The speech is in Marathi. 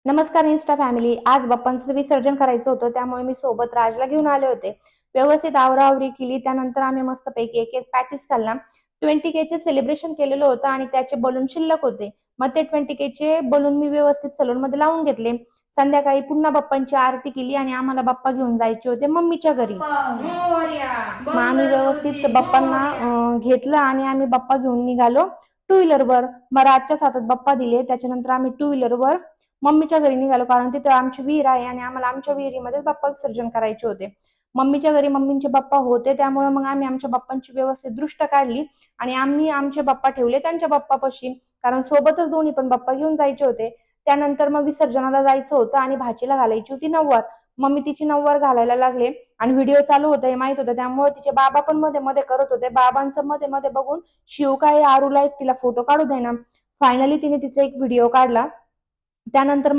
नमस्कार इन्स्टा फॅमिली। आज बाप्पांचं विसर्जन करायचं होतं, त्यामुळे मी सोबत राजला घेऊन आले होते। व्यवस्थित आवराआवरी केली, त्यानंतर आम्ही मस्तपैकी एक एक पॅटीस खाल्ला। 20K चे सेलिब्रेशन केलेलं होतं आणि त्याचे बलून शिल्लक होते, मग ते 20K चे बलून मी व्यवस्थित सलून मध्ये लावून घेतले। संध्याकाळी पुन्हा बाप्पांची आरती केली आणि आम्हाला बाप्पा घेऊन जायचे होते मम्मीच्या घरी। मग आम्ही व्यवस्थित बाप्पांना घेतलं आणि आम्ही बाप्पा घेऊन निघालो टू व्हीलरवर। मग रातच्या सातात बाप्पा दिले, त्याच्यानंतर आम्ही टू व्हीलरवर मम्मीच्या घरी निघालो, कारण तिथे आमची विहीर आहे आणि आम्हाला आमच्या विहिरीमध्ये बाप्पा विसर्जन करायचे होते। मम्मीच्या घरी मम्मींचे बाप्पा होते, त्यामुळे मग आम्ही आमच्या बाप्पांची व्यवस्थित दृष्ट काढली आणि आम्ही आमचे बाप्पा ठेवले त्यांच्या बाप्पापाशी, कारण सोबतच दोन्ही पण बाप्पा घेऊन जायचे होते। त्यानंतर मग विसर्जनाला जायचं होतं आणि भाचीला घालायची होती नऊवार। मम्मी तिची नऊवार घालायला लागले आणि व्हिडिओ चालू होता हे माहित होतं, त्यामुळे तिचे बाबा पण मध्ये मध्ये करत होते। बाबांचं मध्ये मध्ये बघून शिव काय आरूला एक तिला फोटो काढू देना, फायनली तिने तिचा एक व्हिडिओ काढला। त्यानंतर